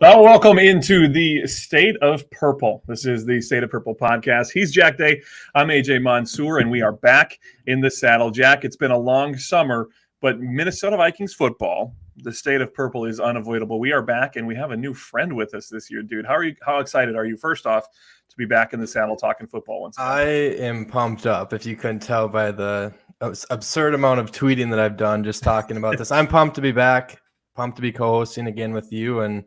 Well, welcome into the State of Purple. This is the State of Purple podcast. He's Jack Day. I'm AJ Mansour, and we are back in the saddle. Jack, it's been a long summer, but Minnesota Vikings football, the State of Purple is unavoidable. We are back, and we have a new friend with us this year, dude. How excited are you, first off, to be back in the saddle talking football once again? I am pumped up, if you couldn't tell by the absurd amount of tweeting that I've done just talking about this. I'm pumped to be back, pumped to be co-hosting again with you and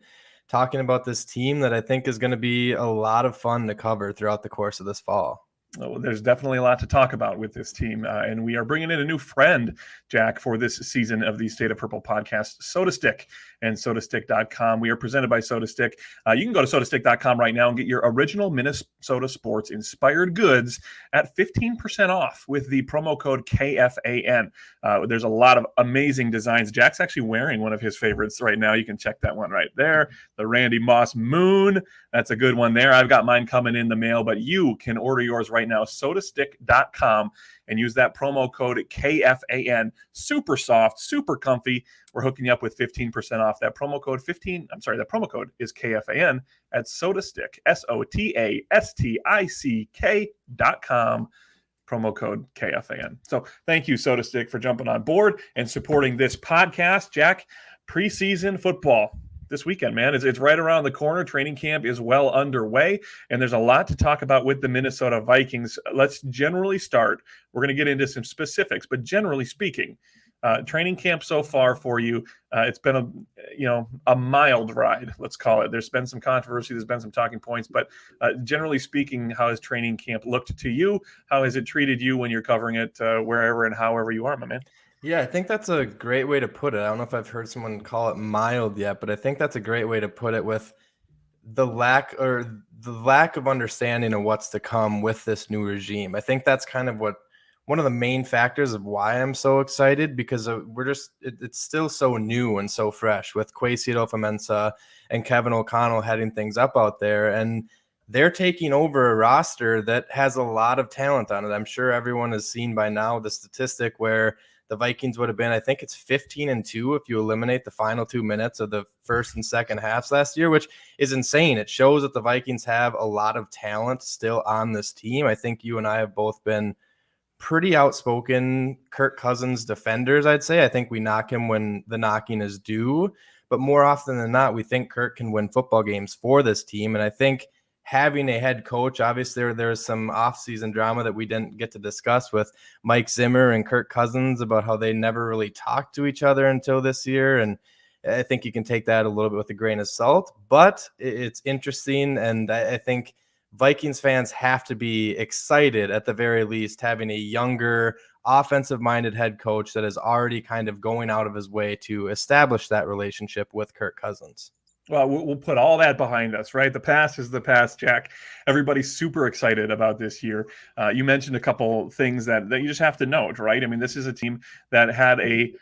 talking about this team that I think is going to be a lot of fun to cover throughout the course of this fall. Well, there's definitely a lot to talk about with this team, and we are bringing in a new friend, Jack, for this season of the State of Purple podcast, SodaStick and sodastick.com. We are presented by SodaStick. You can go to sodastick.com right now and get your original Minnesota sports inspired goods at 15% off with the promo code KFAN. There's a lot of amazing designs. Jack's actually wearing one of his favorites right now. You can check that one right there, the Randy Moss Moon. That's a good one there. I've got mine coming in the mail, but you can order yours right now, sodastick.com, and use that promo code KFAN. Super soft, super comfy. We're hooking you up with 15% off. That promo code that promo code is KFAN at SodaStick, SodaStick.com. Promo code KFAN. So thank you, SodaStick, for jumping on board and supporting this podcast. Jack, preseason football this weekend, man. It's right around the corner. Training camp is well underway, and there's a lot to talk about with the Minnesota Vikings. Let's generally start. We're going to get into some specifics, but generally speaking, training camp so far for you, it's been a mild ride, let's call it. There's been some controversy, there's been some talking points, but generally speaking, how has training camp looked to you? How has it treated you when you're covering it wherever and however you are, my man? Yeah, I think that's a great way to put it. I don't know if I've heard someone call it mild yet, but I think that's a great way to put it, with the lack of understanding of what's to come with this new regime. I think that's kind of one of the main factors of why I'm so excited, because it's still so new and so fresh with Kwesi Adofo-Mensah and Kevin O'Connell heading things up out there, and they're taking over a roster that has a lot of talent on it. I'm sure everyone has seen by now the statistic where the Vikings would have been, I think it's 15-2 if you eliminate the final 2 minutes of the first and second halves last year, which is insane. It shows that the Vikings have a lot of talent still on this team. I think you and I have both been pretty outspoken Kirk Cousins defenders, I'd say. I think we knock him when the knocking is due, but more often than not, we think Kirk can win football games for this team. And I think having a head coach, obviously there was some offseason drama that we didn't get to discuss with Mike Zimmer and Kirk Cousins about how they never really talked to each other until this year. And I think you can take that a little bit with a grain of salt, but it's interesting. And I think Vikings fans have to be excited, at the very least, having a younger offensive-minded head coach that is already kind of going out of his way to establish that relationship with Kirk Cousins. Well, we'll put all that behind us, right? The past is the past, Jack. Everybody's super excited about this year. You mentioned a couple things that you just have to note, right? I mean, this is a team that had a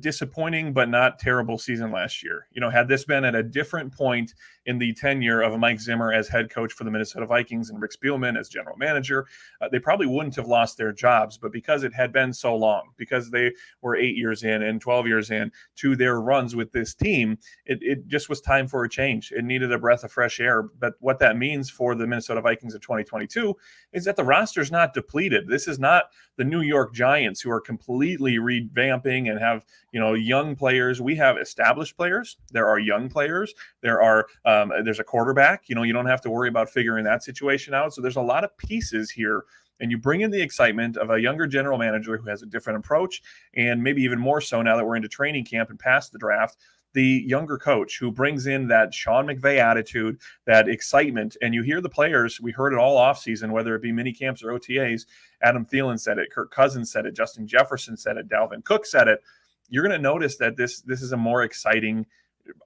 disappointing but not terrible season last year. Had this been at a different point in the tenure of Mike Zimmer as head coach for the Minnesota Vikings and Rick Spielman as general manager, they probably wouldn't have lost their jobs. But because it had been so long, because they were 8 years in and 12 years in to their runs with this team, it just was time for a change. It needed a breath of fresh air. But what that means for the Minnesota Vikings of 2022 is that the roster's not depleted. This is not the New York Giants, who are completely revamping and have young players. We have established players. There are young players. There's a quarterback. You don't have to worry about figuring that situation out. So there's a lot of pieces here. And you bring in the excitement of a younger general manager who has a different approach, and maybe even more so now that we're into training camp and past the draft, the younger coach who brings in that Sean McVay attitude, that excitement. And you hear the players, we heard it all offseason, whether it be mini camps or OTAs. Adam Thielen said it, Kirk Cousins said it, Justin Jefferson said it, Dalvin Cook said it. You're going to notice that this is a more exciting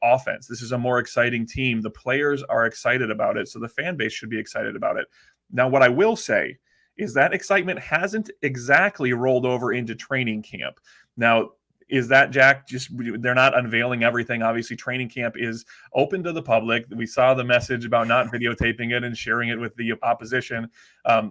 offense. This is a more exciting team. The players are excited about it, so the fan base should be excited about it. Now, what I will say is that excitement hasn't exactly rolled over into training camp. Now, is that, Jack, just they're not unveiling everything? Obviously, training camp is open to the public. We saw the message about not videotaping it and sharing it with the opposition.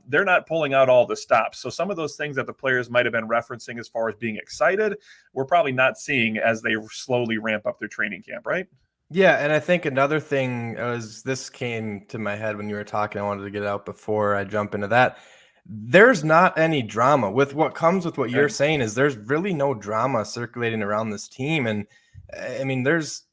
They're not pulling out all the stops. So some of those things that the players might have been referencing as far as being excited, we're probably not seeing as they slowly ramp up their training camp, right? Yeah, and I think another thing was this came to my head when you were talking. I wanted to get it out before I jump into that. There's not any drama with what comes with what you're Right. saying is there's really no drama circulating around this team. And I mean, there's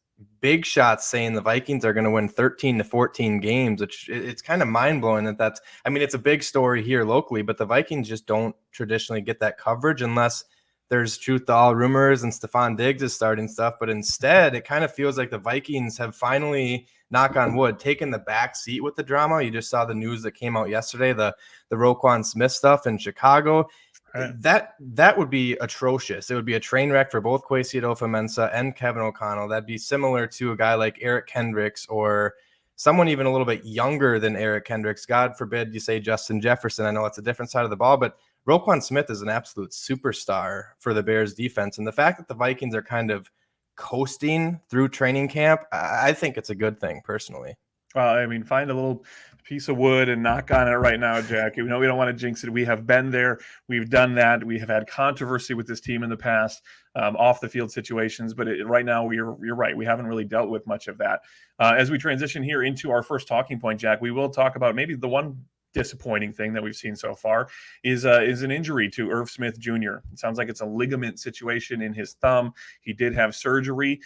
big shots saying the Vikings are going to win 13 to 14 games, which it's kind of mind blowing that's, I mean, it's a big story here locally, but the Vikings just don't traditionally get that coverage unless there's truth to all rumors and Stephon Diggs is starting stuff. But instead, it kind of feels like the Vikings have finally, knock on wood, taken the back seat with the drama. You just saw the news that came out yesterday, the Roquan Smith stuff in Chicago. Right. That would be atrocious. It would be a train wreck for both Kwesi Adolfo-Mensah and Kevin O'Connell. That'd be similar to a guy like Eric Kendricks or someone even a little bit younger than Eric Kendricks. God forbid you say Justin Jefferson. I know it's a different side of the ball, but Roquan Smith is an absolute superstar for the Bears defense. And the fact that the Vikings are kind of coasting through training camp, I think it's a good thing personally. Well, I mean, find a little piece of wood and knock on it right now, Jack. You know, we don't want to jinx it. We have been there. We've done that. We have had controversy with this team in the past, off the field situations. But right now, you're right. We haven't really dealt with much of that. As we transition here into our first talking point, Jack, we will talk about maybe the one disappointing thing that we've seen so far is an injury to Irv Smith Jr. It sounds like it's a ligament situation in his thumb. He did have surgery.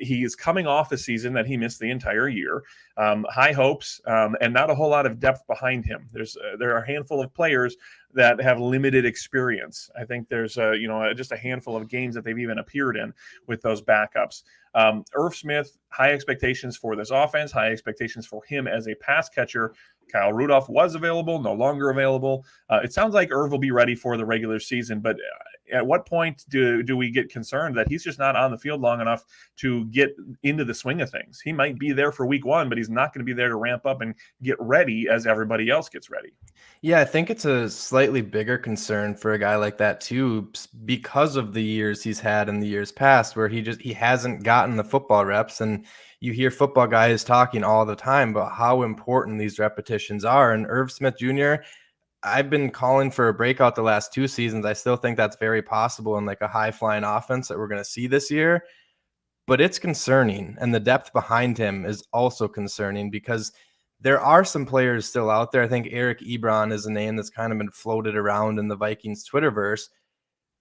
He is coming off a season that he missed the entire year. High hopes and not a whole lot of depth behind him. There are a handful of players that have limited experience. I think there's just a handful of games that they've even appeared in with those backups. Irv Smith, high expectations for this offense, high expectations for him as a pass catcher. Kyle Rudolph was available, no longer available. It sounds like Irv will be ready for the regular season, but at what point do we get concerned that he's just not on the field long enough to get into the swing of things? He might be there for week one, but he's not going to be there to ramp up and get ready as everybody else gets ready. Yeah, I think it's a slightly bigger concern for a guy like that too, because of the years he's had in the years past where he hasn't gotten the football reps. And you hear football guys talking all the time about how important these repetitions are. And Irv Smith Jr., I've been calling for a breakout the last 2 seasons. I still think that's very possible in like a high flying offense that we're going to see this year, but it's concerning. And the depth behind him is also concerning because there are some players still out there. I think Eric Ebron is a name that's kind of been floated around in the Vikings Twitterverse,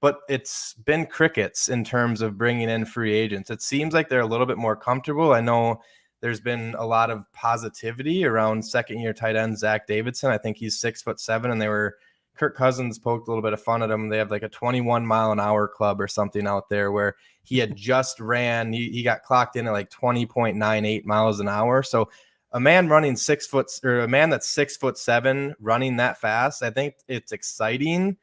but it's been crickets in terms of bringing in free agents. It seems like they're a little bit more comfortable. I know there's been a lot of positivity around second-year tight end Zach Davidson. I think he's 6'7", and Kirk Cousins poked a little bit of fun at him. They have like a 21-mile-an-hour club or something out there where he had just ran. He got clocked in at like 20.98 miles an hour. So a man running 6 foot, or a man that's 6'7" running that fast, I think it's exciting,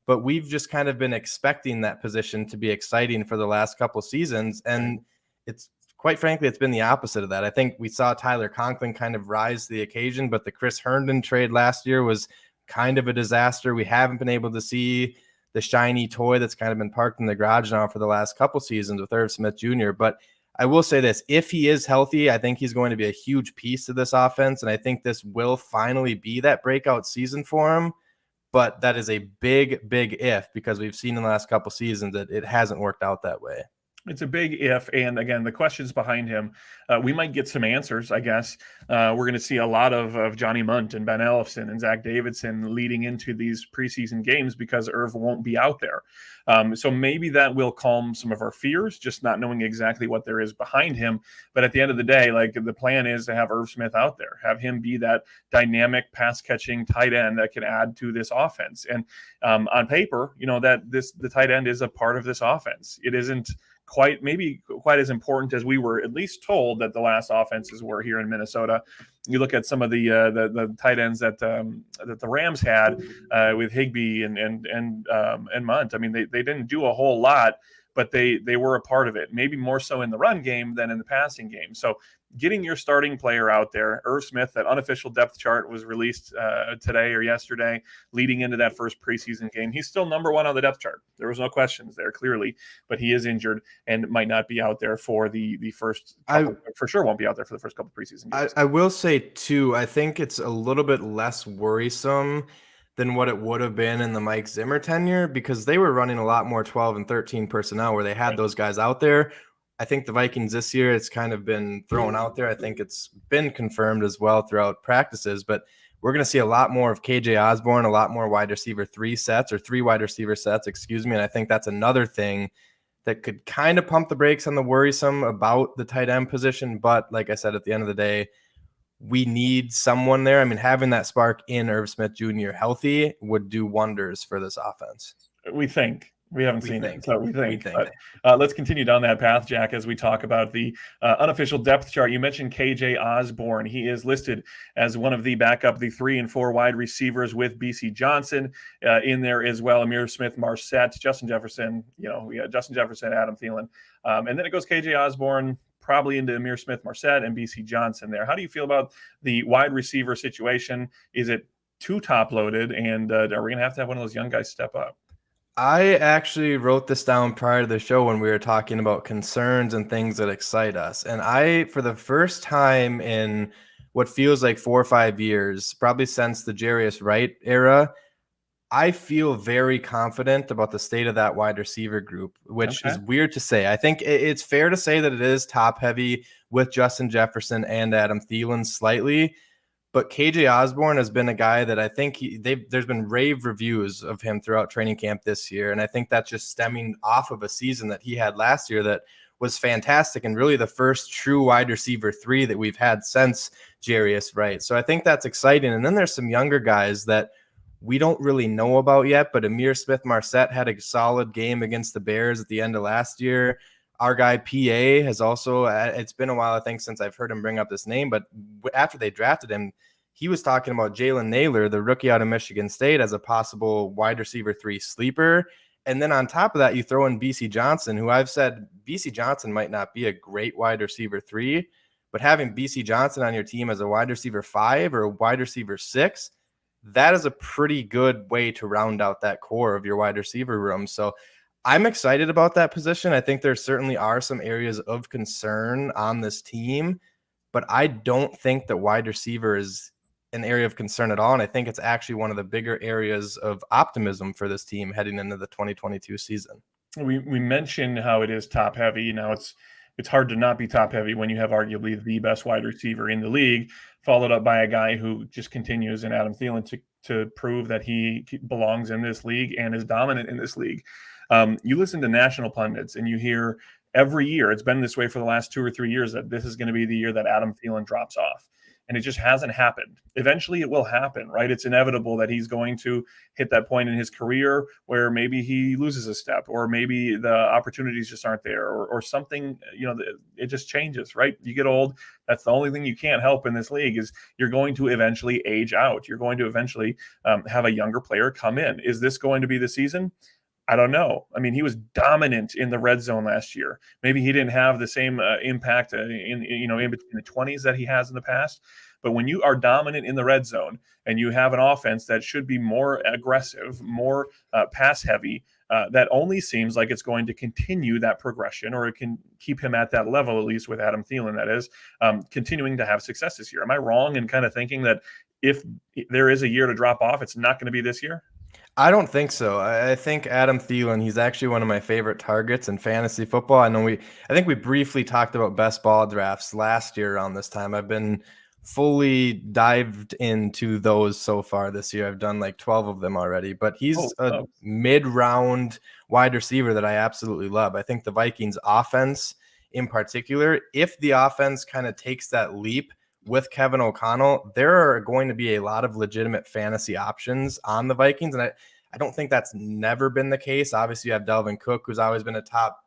but we've just kind of been expecting that position to be exciting for the last couple seasons. And it's quite frankly, it's been the opposite of that. I think we saw Tyler Conklin kind of rise to the occasion, but the Chris Herndon trade last year was kind of a disaster. We haven't been able to see the shiny toy that's kind of been parked in the garage now for the last couple seasons with Irv Smith Jr. But I will say this, if he is healthy, I think he's going to be a huge piece of this offense. And I think this will finally be that breakout season for him. But that is a big, big if, because we've seen in the last couple seasons that it hasn't worked out that way. It's a big if, and again, the questions behind him, we might get some answers, I guess. We're going to see a lot of Johnny Munt and Ben Ellefson and Zach Davidson leading into these preseason games because Irv won't be out there. So maybe that will calm some of our fears, just not knowing exactly what there is behind him. But at the end of the day, like the plan is to have Irv Smith out there, have him be that dynamic pass-catching tight end that can add to this offense. And on paper, that the tight end is a part of this offense. It isn't quite as important as we were at least told that the last offenses were here in Minnesota. You look at some of the tight ends that the Rams had with Higbee and Munt. I mean, they didn't do a whole lot, but they were a part of it. Maybe more so in the run game than in the passing game. So getting your starting player out there, Irv Smith, that unofficial depth chart was released today or yesterday, leading into that first preseason game. He's still number one on the depth chart. There was no questions there, clearly, but he is injured and might not be out there for the first couple, for sure won't be out there for the first couple preseason games. I will say, too, I think it's a little bit less worrisome than what it would have been in the Mike Zimmer tenure, because they were running a lot more 12 and 13 personnel where they had those guys out there. I think the Vikings this year, it's kind of been thrown out there. I think it's been confirmed as well throughout practices, but we're going to see a lot more of KJ Osborne, a lot more wide receiver three wide receiver sets, excuse me. And I think that's another thing that could kind of pump the brakes on the worrisome about the tight end position. But like I said, at the end of the day, we need someone there. I mean, having that spark in Irv Smith Jr. healthy would do wonders for this offense. We think. We haven't seen it, so we think. But let's continue down that path, Jack, as we talk about the unofficial depth chart. You mentioned KJ Osborne. He is listed as one of the backup, the 3 and 4 wide receivers with BC Johnson in there as well. Amir Smith-Marset, Justin Jefferson, Justin Jefferson, Adam Thielen. And then it goes KJ Osborne, probably into Amir Smith-Marset and BC Johnson there. How do you feel about the wide receiver situation? Is it too top-loaded, and are we going to have one of those young guys step up? I actually wrote this down prior to the show when we were talking about concerns and things that excite us. And I, for the first time in what feels like 4 or 5 years, probably since the Jarius Wright era, I feel very confident about the state of that wide receiver group, which is weird to say. I think it's fair to say that it is top heavy with Justin Jefferson and Adam Thielen slightly. But KJ Osborne has been a guy that I think there's been rave reviews of him throughout training camp this year. And I think that's just stemming off of a season that he had last year that was fantastic and really the first true wide receiver 3 that we've had since Jarius Wright. So I think that's exciting. And then there's some younger guys that we don't really know about yet, but Amir Smith-Marset had a solid game against the Bears at the end of last year. Our guy PA has also, it's been a while, I think, since I've heard him bring up this name, but after they drafted him, he was talking about Jalen Naylor, the rookie out of Michigan State, as a possible wide receiver 3 sleeper. And then on top of that, you throw in BC Johnson, who I've said BC Johnson might not be a great wide receiver 3, but having BC Johnson on your team as a wide receiver 5 or a wide receiver 6, that is a pretty good way to round out that core of your wide receiver room. So I'm excited about that position. I think there certainly are some areas of concern on this team, but I don't think that wide receiver is an area of concern at all. And I think it's actually one of the bigger areas of optimism for this team heading into the 2022 season. We mentioned how it is top heavy. Now it's hard to not be top heavy when you have arguably the best wide receiver in the league, followed up by a guy who just continues in Adam Thielen to prove that he belongs in this league and is dominant in this league. You listen to national pundits and you hear every year, it's been this way for the last 2 or 3 years, that this is going to be the year that Adam Thielen drops off. And it just hasn't happened. Eventually it will happen, right? It's inevitable that he's going to hit that point in his career where maybe he loses a step, or maybe the opportunities just aren't there, or something, it just changes, right? You get old. That's the only thing you can't help in this league is you're going to eventually age out. You're going to eventually have a younger player come in. Is this going to be the season? I don't know. I mean, he was dominant in the red zone last year. Maybe he didn't have the same impact in between the 20s that he has in the past. But when you are dominant in the red zone and you have an offense that should be more aggressive, more pass heavy, that only seems like it's going to continue that progression, or it can keep him at that level, at least with Adam Thielen, that is, continuing to have success this year. Am I wrong in kind of thinking that if there is a year to drop off, it's not going to be this year? I don't think so. I think Adam Thielen, he's actually one of my favorite targets in fantasy football. I think we briefly talked about best ball drafts last year around this time. I've been fully dived into those so far this year. I've done like 12 of them already, but he's a mid-round wide receiver that I absolutely love. I think the Vikings offense in particular, if the offense kind of takes that leap with Kevin O'Connell, there are going to be a lot of legitimate fantasy options on the Vikings. And I don't think that's never been the case. Obviously, you have Dalvin Cook, who's always been a top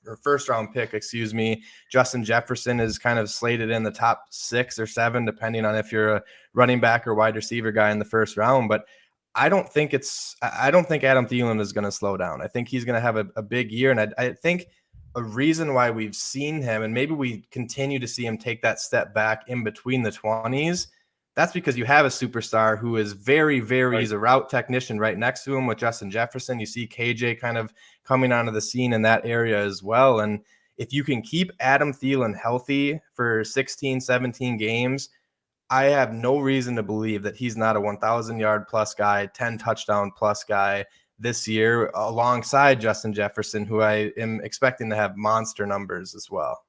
or first round pick, excuse me. Justin Jefferson is kind of slated in the top 6 or 7, depending on if you're a running back or wide receiver guy in the first round. But I don't think Adam Thielen is going to slow down. I think he's going to have a big year. And I think a reason why we've seen him, and maybe we continue to see him take that step back in between the 20s, that's because you have a superstar who is very, very, right. He's a route technician right next to him with Justin Jefferson. You see KJ kind of coming onto the scene in that area as well. And if you can keep Adam Thielen healthy for 16, 17 games, I have no reason to believe that he's not a 1,000-yard plus guy, 10 touchdown plus guy this year alongside Justin Jefferson, who I am expecting to have monster numbers as well.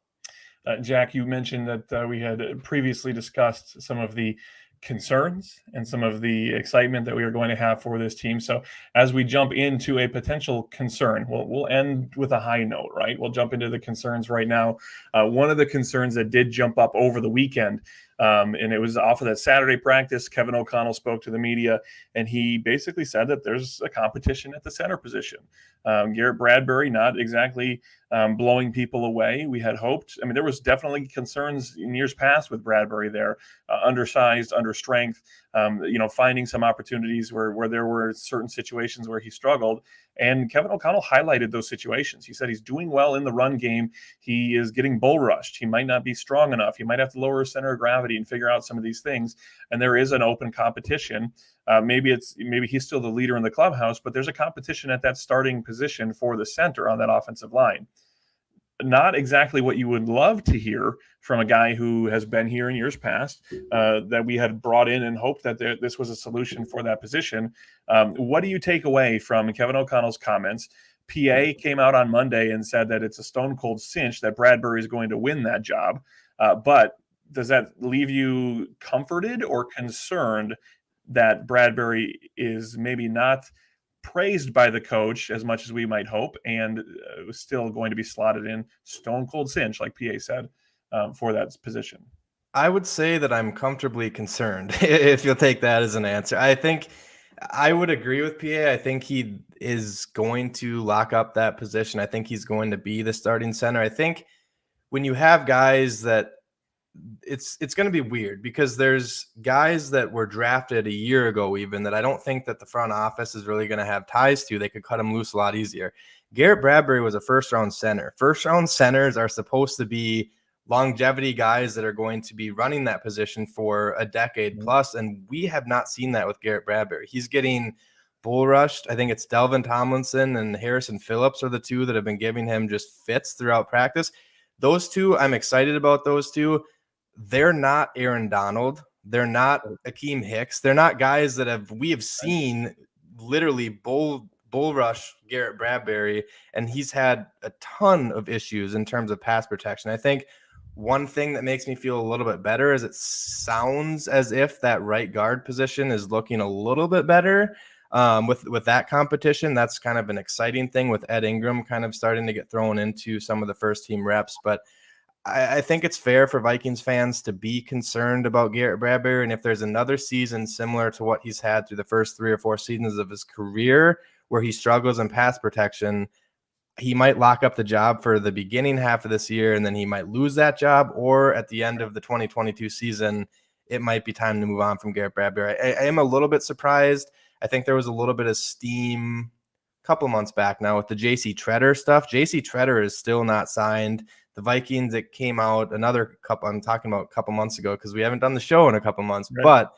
Jack, you mentioned that we had previously discussed some of the concerns and some of the excitement that we are going to have for this team. So as we jump into a potential concern, we'll end with a high note, right? We'll jump into the concerns right now. One of the concerns that did jump up over the weekend, and it was off of that Saturday practice, Kevin O'Connell spoke to the media, and he basically said that there's a competition at the center position. Garrett Bradbury not exactly blowing people away. We had hoped. I mean, there was definitely concerns in years past with Bradbury there, undersized, under strength, finding some opportunities where there were certain situations where he struggled. And Kevin O'Connell highlighted those situations. He said he's doing well in the run game. He is getting bull rushed. He might not be strong enough. He might have to lower his center of gravity and figure out some of these things. And there is an open competition. Maybe he's still the leader in the clubhouse, but there's a competition at that starting position for the center on that offensive line. Not exactly what you would love to hear from a guy who has been here in years past, that we had brought in and hoped that this was a solution for that position. What do you take away from Kevin O'Connell's comments? PA came out on Monday and said that it's a stone cold cinch that Bradbury is going to win that job. But does that leave you comforted or concerned that Bradbury is maybe not praised by the coach as much as we might hope, and still going to be slotted in stone cold cinch, like PA said, for that position? I would say that I'm comfortably concerned, if you'll take that as an answer. I think I would agree with PA. I think he is going to lock up that position. I think he's going to be the starting center. I think when you have guys that it's going to be weird, because there's guys that were drafted a year ago even that I don't think that the front office is really going to have ties to. They could cut him loose a lot easier. Garrett Bradbury was a first-round center. First-round centers are supposed to be longevity guys that are going to be running that position for a decade plus, and we have not seen that with Garrett Bradbury. He's getting bull rushed. I think it's Delvin Tomlinson and Harrison Phillips are the two that have been giving him just fits throughout practice. Those two, I'm excited about those two. They're not Aaron Donald. They're not Akeem Hicks. They're not guys that we have seen literally bull rush Garrett Bradbury, and he's had a ton of issues in terms of pass protection. I think one thing that makes me feel a little bit better is it sounds as if that right guard position is looking a little bit better with that competition. That's kind of an exciting thing, with Ed Ingram kind of starting to get thrown into some of the first team reps. But I think it's fair for Vikings fans to be concerned about Garrett Bradbury. And if there's another season similar to what he's had through the first 3 or 4 seasons of his career where he struggles in pass protection, he might lock up the job for the beginning half of this year, and then he might lose that job. Or at the end of the 2022 season, it might be time to move on from Garrett Bradbury. I am a little bit surprised. I think there was a little bit of steam a couple months back now with the J.C. Tretter stuff. J.C. Tretter is still not signed. The Vikings, it came out I'm talking about a couple months ago because we haven't done the show in a couple months, right. But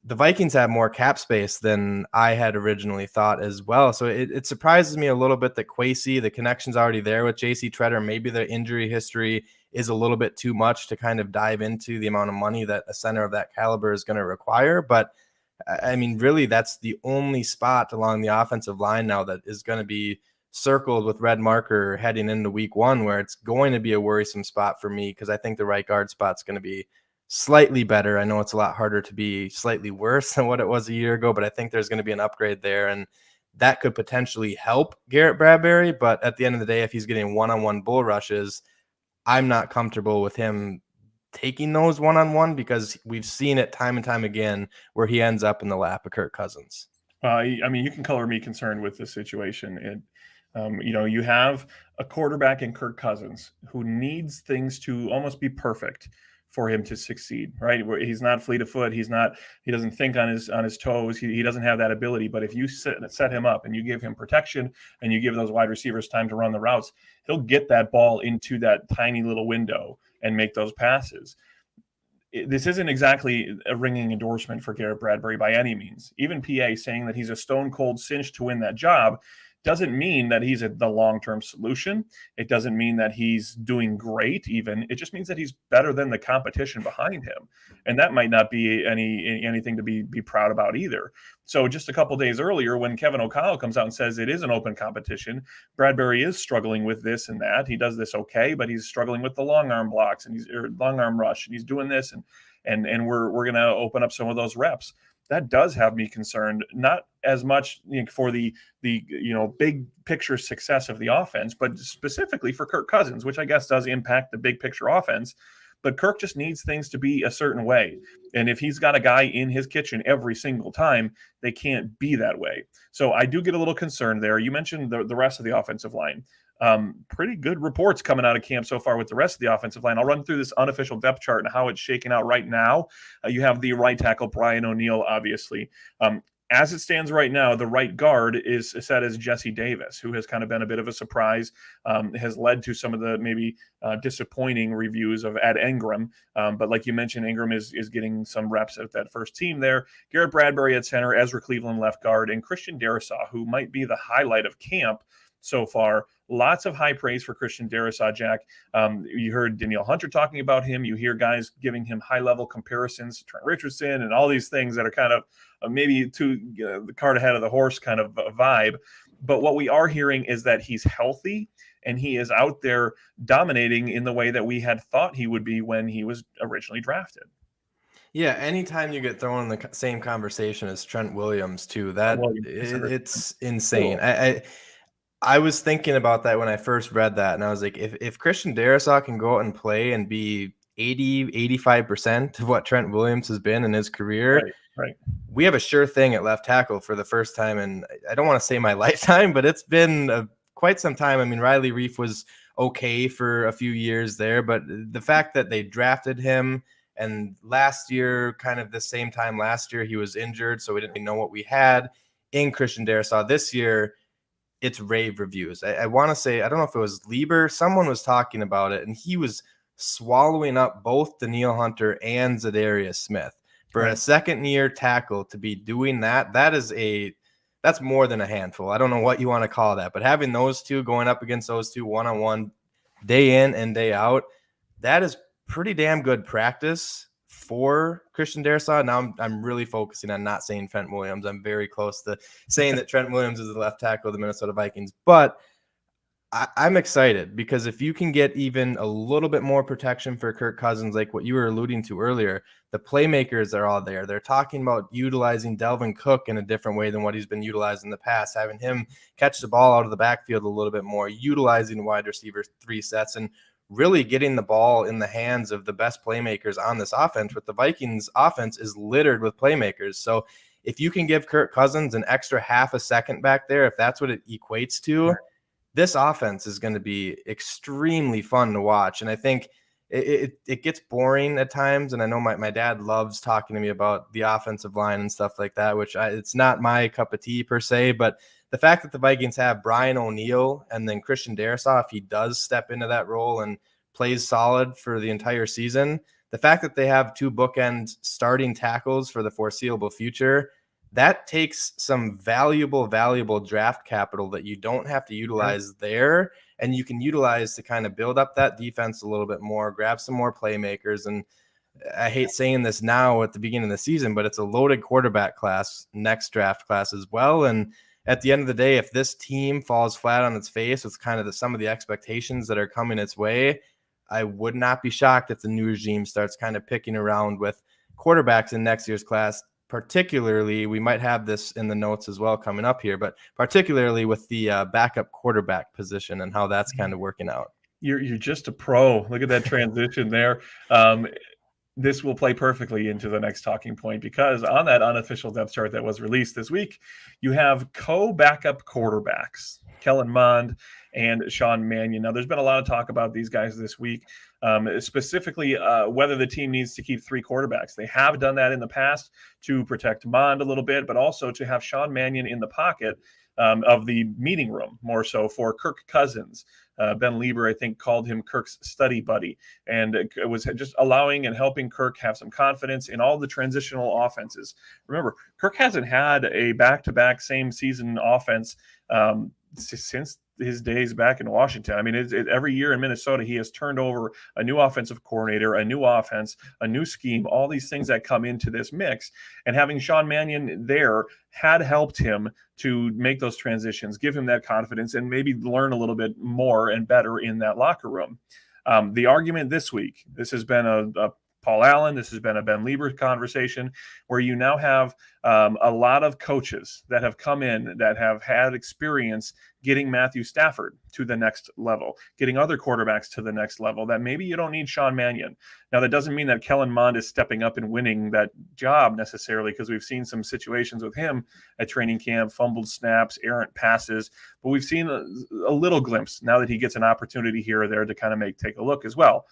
the Vikings have more cap space than I had originally thought as well. So it surprises me a little bit that Kwesi, the connection's already there with J.C. Tretter. Maybe the injury history is a little bit too much to kind of dive into the amount of money that a center of that caliber is going to require. But I mean, really, that's the only spot along the offensive line now that is going to be circled with red marker heading into week 1, where it's going to be a worrisome spot for me, because I think the right guard spot's going to be slightly better. I know it's a lot harder to be slightly worse than what it was a year ago, but I think there's going to be an upgrade there, and that could potentially help Garrett Bradbury. But at the end of the day, if he's getting one-on-one bull rushes, I'm not comfortable with him taking those one-on-one, because we've seen it time and time again where he ends up in the lap of Kirk Cousins. I mean, you can color me concerned with this situation. You have a quarterback in Kirk Cousins who needs things to almost be perfect for him to succeed, right? Where he's not fleet of foot. He doesn't think on his toes. He doesn't have that ability. But if you set him up and you give him protection and you give those wide receivers time to run the routes, he'll get that ball into that tiny little window and make those passes. This isn't exactly a ringing endorsement for Garrett Bradbury by any means. Even PA saying that he's a stone cold cinch to win that job. doesn't mean that he's the long-term solution. It doesn't mean that he's doing great even. It just means that he's better than the competition behind him. And that might not be anything to be proud about either. So just a couple days earlier, when Kevin O'Connell comes out and says it is an open competition, Bradbury is struggling with this and that. He does this okay, but he's struggling with the long arm blocks and long arm rush, and he's doing this, and we're going to open up some of those reps. That does have me concerned, not as much for the big picture success of the offense, but specifically for Kirk Cousins, which I guess does impact the big picture offense. But Kirk just needs things to be a certain way. And if he's got a guy in his kitchen every single time, they can't be that way. So I do get a little concerned there. You mentioned the rest of the offensive line. Pretty good reports coming out of camp so far with the rest of the offensive line. I'll run through this unofficial depth chart and how it's shaking out right now. You have the right tackle, Brian O'Neill, obviously. As it stands right now, the right guard is set as Jesse Davis, who has kind of been a bit of a surprise, has led to some of the maybe disappointing reviews of Ed Ingram. But like you mentioned, Ingram is getting some reps at that first team there. Garrett Bradbury at center, Ezra Cleveland left guard, and Christian Darrisaw, who might be the highlight of camp so far. Lots of high praise for Christian Darrisaw, Jack. You heard Danielle Hunter talking about him. You hear guys giving him high-level comparisons to Trent Richardson and all these things that are kind of maybe the cart ahead of the horse kind of vibe. But what we are hearing is that he's healthy and he is out there dominating in the way that we had thought he would be when he was originally drafted. Yeah, anytime you get thrown in the same conversation as Trent Williams, too, it's insane. Cool. I was thinking about that when I first read that, and I was like, if Christian Darrisaw can go out and play and be 85% of what Trent Williams has been in his career, right. We have a sure thing at left tackle for the first time. And I don't want to say my lifetime, but it's been quite some time. I mean, Riley Reif was okay for a few years there, but the fact that they drafted him, and last year, kind of the same time last year, he was injured, so we didn't know what we had in Christian Darrisaw. This year, it's rave reviews. I want to say, I don't know if it was Lieber, someone was talking about it, and he was swallowing up both Danielle Hunter and Zadarius Smith. For a second-year tackle to be doing that, that's more than a handful. I don't know what you want to call that, but having those two going up against those two one-on-one day in and day out, that is pretty damn good practice for Christian Darrisaw. Now I'm really focusing on not saying Trent Williams. I'm very close to saying that Trent Williams is the left tackle of the Minnesota Vikings, but I'm excited because if you can get even a little bit more protection for Kirk Cousins, like what you were alluding to earlier, the playmakers are all there. They're talking about utilizing Delvin Cook in a different way than what he's been utilized in the past, having him catch the ball out of the backfield a little bit more, utilizing wide receiver 3 sets, and really getting the ball in the hands of the best playmakers on this offense. With the Vikings offense is littered with playmakers. So if you can give Kirk Cousins an extra half a second back there, if that's what it equates to, this offense is going to be extremely fun to watch. And I think it gets boring at times. And I know my dad loves talking to me about the offensive line and stuff like that, which it's not my cup of tea per se, but the fact that the Vikings have Brian O'Neill and then Christian Darrisaw, if he does step into that role and plays solid for the entire season, the fact that they have 2 bookend starting tackles for the foreseeable future, that takes some valuable draft capital that you don't have to utilize there, and you can utilize to kind of build up that defense a little bit more, grab some more playmakers. And I hate saying this now at the beginning of the season, but it's a loaded quarterback class, next draft class as well. And at the end of the day, if this team falls flat on its face with kind of some of the expectations that are coming its way, I would not be shocked if the new regime starts kind of picking around with quarterbacks in next year's class. Particularly, we might have this in the notes as well coming up here, but particularly with the backup quarterback position and how that's kind of working out. You're just a pro. Look at that transition there. This will play perfectly into the next talking point, because on that unofficial depth chart that was released this week, you have co-backup quarterbacks, Kellen Mond and Sean Mannion. Now, there's been a lot of talk about these guys this week, specifically whether the team needs to keep 3 quarterbacks. They have done that in the past to protect Mond a little bit, but also to have Sean Mannion in the pocket of the meeting room, more so for Kirk Cousins. Ben Lieber, I think, called him Kirk's study buddy, and it was just allowing and helping Kirk have some confidence in all the transitional offenses. Remember, Kirk hasn't had a back-to-back same season offense since his days back in Washington. I mean, every year in Minnesota, he has turned over a new offensive coordinator, a new offense, a new scheme, all these things that come into this mix. And having Sean Mannion there had helped him to make those transitions, give him that confidence, and maybe learn a little bit more and better in that locker room. The argument this week, this has been a Paul Allen, this has been a Ben Lieber conversation, where you now have a lot of coaches that have come in that have had experience getting Matthew Stafford to the next level, getting other quarterbacks to the next level, that maybe you don't need Sean Mannion. Now, that doesn't mean that Kellen Mond is stepping up and winning that job necessarily, because we've seen some situations with him at training camp, fumbled snaps, errant passes, but we've seen a little glimpse now that he gets an opportunity here or there to kind of take a look as well.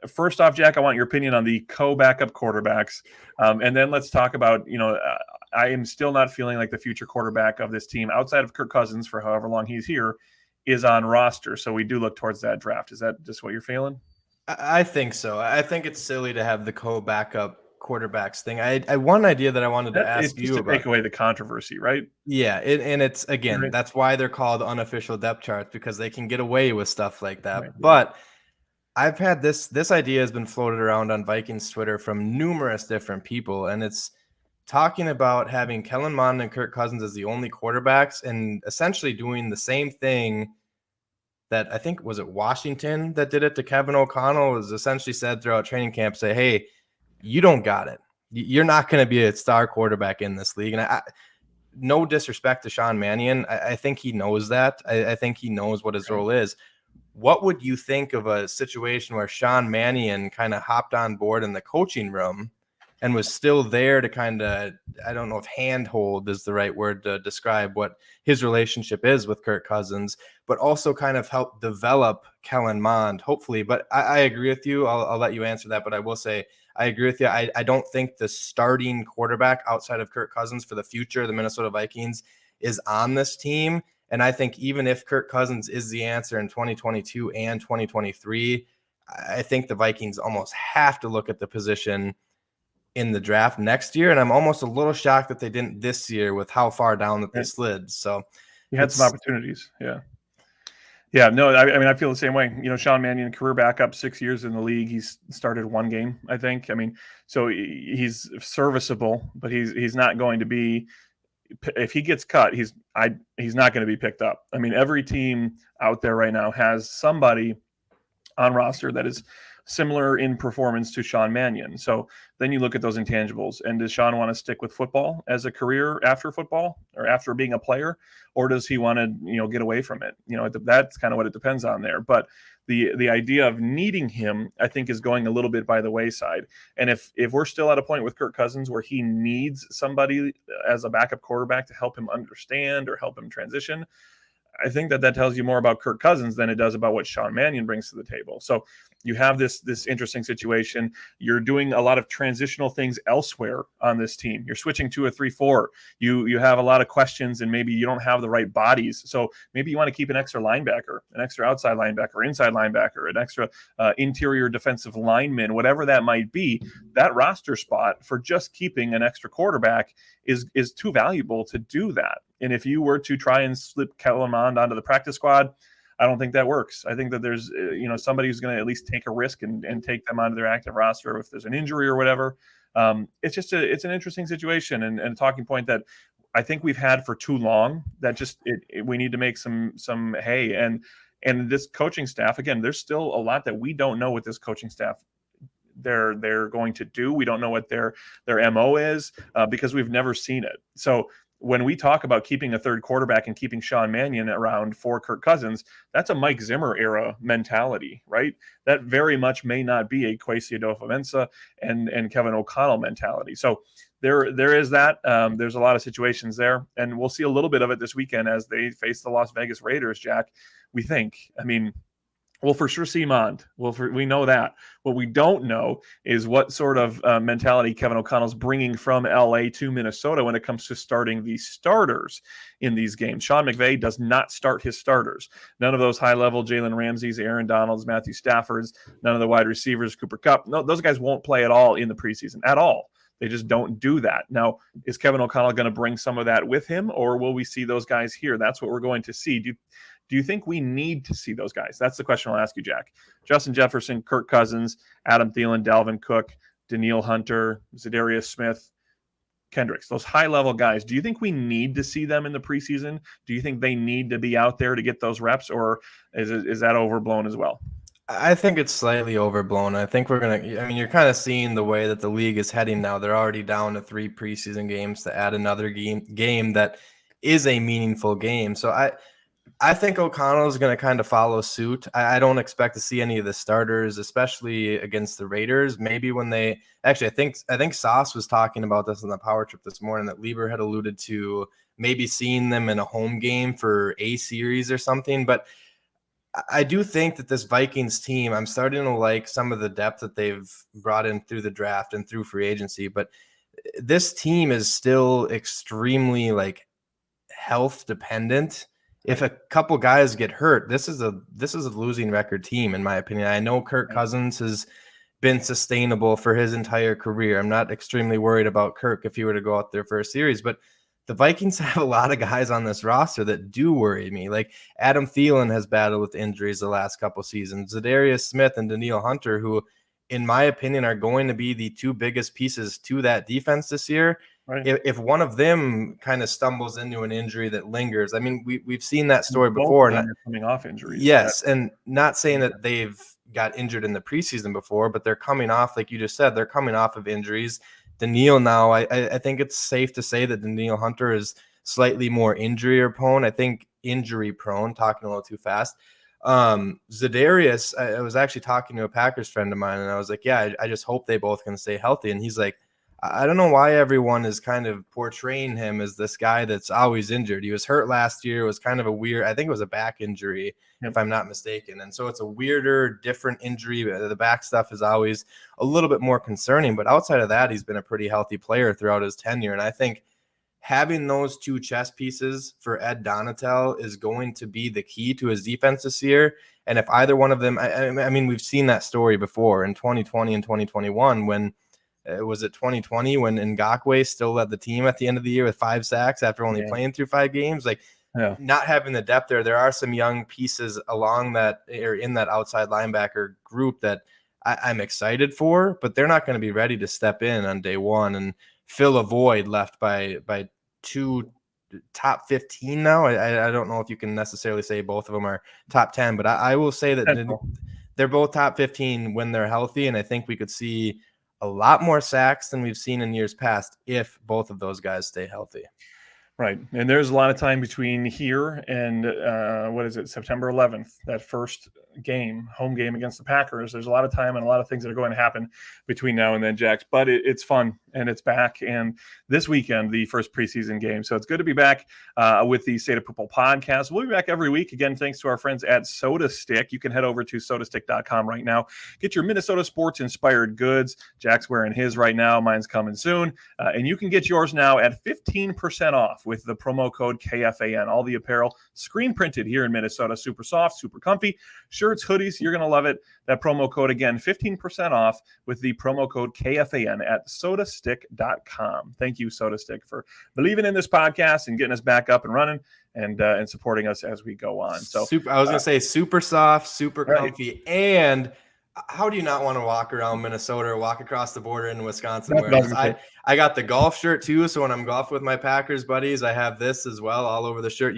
First off, Jack, I want your opinion on the co-backup quarterbacks. And then let's talk about, I am still not feeling like the future quarterback of this team, outside of Kirk Cousins for however long he's here, is on roster. So we do look towards that draft. Is that just what you're feeling? I think so. I think it's silly to have the co-backup quarterbacks thing. I one idea that I wanted to ask you about. Take away the controversy, right? Yeah, and it's, again, Right. That's why they're called unofficial depth charts, because they can get away with stuff like that. Right. But I've had this idea has been floated around on Vikings Twitter from numerous different people, and it's talking about having Kellen Mond and Kirk Cousins as the only quarterbacks, and essentially doing the same thing that, I think, was it Washington that did it to Kevin O'Connell, was essentially said throughout training camp, say, hey, you don't got it. You're not going to be a star quarterback in this league. And no disrespect to Sean Mannion, I think he knows that. I think he knows what his role is. What would you think of a situation where Sean Mannion kind of hopped on board in the coaching room and was still there to kind of, I don't know if handhold is the right word to describe what his relationship is with Kirk Cousins, but also kind of help develop Kellen Mond, hopefully. But I agree with you. I'll let you answer that, but I will say I agree with you. I don't think the starting quarterback outside of Kirk Cousins for the future of the Minnesota Vikings is on this team. And I think even if Kirk Cousins is the answer in 2022 and 2023, I think the Vikings almost have to look at the position in the draft next year. And I'm almost a little shocked that they didn't this year with how far down that they slid. So you had some opportunities. Yeah. Yeah, no, I mean, I feel the same way. Sean Mannion, career backup, 6 years in the league. He's started one game, I think. I mean, so he's serviceable, but he's not going to be, if he gets cut, he's not going to be picked up. I mean, every team out there right now has somebody on roster that is similar in performance to Sean Mannion. So then you look at those intangibles, and does Sean want to stick with football as a career after football or after being a player, or does he want to, get away from it? That's kind of what it depends on there. But the idea of needing him, I think, is going a little bit by the wayside. And if we're still at a point with Kirk Cousins where he needs somebody as a backup quarterback to help him understand or help him transition, I think that tells you more about Kirk Cousins than it does about what Sean Mannion brings to the table. So you have this interesting situation. You're doing a lot of transitional things elsewhere on this team. You're switching to a 3-4. You have a lot of questions, and maybe you don't have the right bodies. So maybe you want to keep an extra linebacker, an extra outside linebacker, inside linebacker, an extra interior defensive lineman, whatever that might be. That roster spot for just keeping an extra quarterback is too valuable to do that. And if you were to try and slip Kellen Mond onto the practice squad, I don't think that works. I think that there's, somebody who's going to at least take a risk and take them onto their active roster if there's an injury or whatever. It's an interesting situation and a talking point that I think we've had for too long. That we need to make some hay. And this coaching staff, again, there's still a lot that we don't know what this coaching staff they're going to do. We don't know what their MO is because we've never seen it. So when we talk about keeping a third quarterback and keeping Sean Mannion around for Kirk Cousins, that's a Mike Zimmer era mentality, right? That very much may not be a Kwesi Adofo-Mensah and Kevin O'Connell mentality. So there is that. There's a lot of situations there, and we'll see a little bit of it this weekend as they face the Las Vegas Raiders, Jack. We think. I mean, we'll for sure see Mond. We know that. What we don't know is what sort of mentality Kevin O'Connell's bringing from LA to Minnesota when it comes to starting the starters in these games. Sean McVay does not start his starters. None of those high-level Jalen Ramseys, Aaron Donalds, Matthew Staffords, none of the wide receivers, Cooper Kupp. No, those guys won't play at all in the preseason, at all. They just don't do that. Now, is Kevin O'Connell going to bring some of that with him, or will we see those guys here? That's what we're going to see. Do you think we need to see those guys? That's the question I'll ask you, Jack. Justin Jefferson, Kirk Cousins, Adam Thielen, Dalvin Cook, Danielle Hunter, Zadarius Smith, Kendricks, those high-level guys. Do you think we need to see them in the preseason? Do you think they need to be out there to get those reps, or is that overblown as well? I think it's slightly overblown. I think you're kind of seeing the way that the league is heading now. They're already down to 3 preseason games to add another game that is a meaningful game. So I think O'Connell is going to kind of follow suit. I don't expect to see any of the starters, especially against the Raiders. Maybe when they actually, I think Sauce was talking about this on the power trip this morning, that Lieber had alluded to maybe seeing them in a home game for a series or something. But I do think that this Vikings team, I'm starting to like some of the depth that they've brought in through the draft and through free agency. But this team is still extremely health dependent. If a couple guys get hurt, this is a losing record team, in my opinion. I know Kirk Cousins has been sustainable for his entire career. I'm not extremely worried about Kirk if he were to go out there for a series, but the Vikings have a lot of guys on this roster that do worry me. Like Adam Thielen has battled with injuries the last couple seasons. Zadarius Smith and Danielle Hunter, who, in my opinion, are going to be the 2 biggest pieces to that defense this year. Right. If one of them kind of stumbles into an injury that lingers, I mean, we've seen that story before. They're coming off injuries. Yes, and not saying that they've got injured in the preseason before, but they're coming off, like you just said, they're coming off of injuries. Danielle now, I think it's safe to say that Danielle Hunter is slightly more injury prone. I think injury prone, talking a little too fast. Zadarius, I was actually talking to a Packers friend of mine, and I was like, yeah, I just hope they both can stay healthy. And he's like, I don't know why everyone is kind of portraying him as this guy that's always injured. He was hurt last year. It was kind of a weird, I think it was a back injury, if I'm not mistaken. And so it's a weirder, different injury. The back stuff is always a little bit more concerning. But outside of that, he's been a pretty healthy player throughout his tenure. And I think having those 2 chess pieces for Ed Donatel is going to be the key to his defense this year. And if either one of them, I mean, we've seen that story before in 2020 and 2021 when was it 2020 when Ngakoue still led the team at the end of the year with 5 sacks after only playing through 5 games? Not having the depth there are some young pieces along that or in that outside linebacker group that I'm excited for, but they're not going to be ready to step in on day one and fill a void left by 2 top 15 now. I don't know if you can necessarily say both of them are top 10, but I will say that they're both top 15 when they're healthy, and I think we could see a lot more sacks than we've seen in years past if both of those guys stay healthy. Right. And there's a lot of time between here and September 11th, that first game, home game against the Packers. There's a lot of time and a lot of things that are going to happen between now and then, Jax. But it's fun, and it's back. And this weekend, the first preseason game. So it's good to be back with the State of Purple podcast. We'll be back every week. Again, thanks to our friends at Soda Stick. You can head over to sodastick.com right now. Get your Minnesota sports-inspired goods. Jack's wearing his right now. Mine's coming soon. And you can get yours now at 15% off with the promo code KFAN. All the apparel screen printed here in Minnesota. Super soft, super comfy. Shirts, hoodies, you're going to love it. That promo code, again, 15% off with the promo code KFAN at sodastick.com. Thank you, Soda Stick, for believing in this podcast and getting us back up and running and supporting us as we go on. So I was going to say super soft, super comfy, right. And how do you not want to walk around Minnesota or walk across the border in Wisconsin? I got the golf shirt too. So when I'm golfing with my Packers buddies, I have this as well all over the shirt.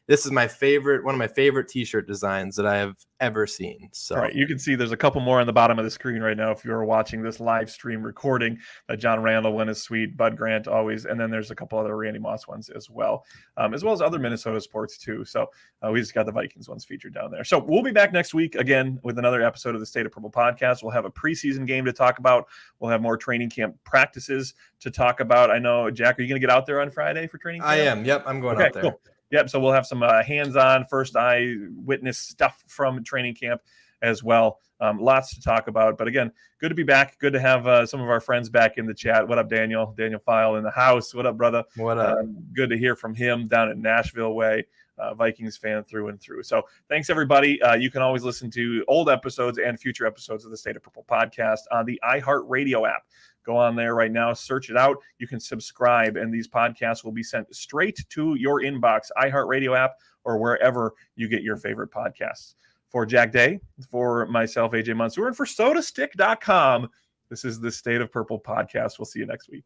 This is one of my favorite t-shirt designs that I have ever seen. So right, you can see there's a couple more on the bottom of the screen right now if you're watching this live stream recording. John Randall one is sweet, Bud Grant always, and then there's a couple other Randy Moss ones as well as other Minnesota sports too. So we just got the Vikings ones featured down there. So we'll be back next week again with another episode of the State of Purple podcast. We'll have a preseason game to talk about. We'll have more training camp practices to talk about. I know, Jack, are you going to get out there on Friday for training camp? I am. Yep, I'm going out there. Cool. Yep. So we'll have some hands-on, first eye witness stuff from training camp as well. Lots to talk about. But again, good to be back. Good to have some of our friends back in the chat. What up, Daniel? Daniel File in the house. What up, brother? What up? Good to hear from him down in Nashville way. Vikings fan through and through. So thanks, everybody. You can always listen to old episodes and future episodes of the State of Purple podcast on the iHeartRadio app. Go on there right now, search it out. You can subscribe, and these podcasts will be sent straight to your inbox, iHeartRadio app, or wherever you get your favorite podcasts. For Jack Day, for myself, AJ Mansour, and for SodaStick.com, this is the State of Purple podcast. We'll see you next week.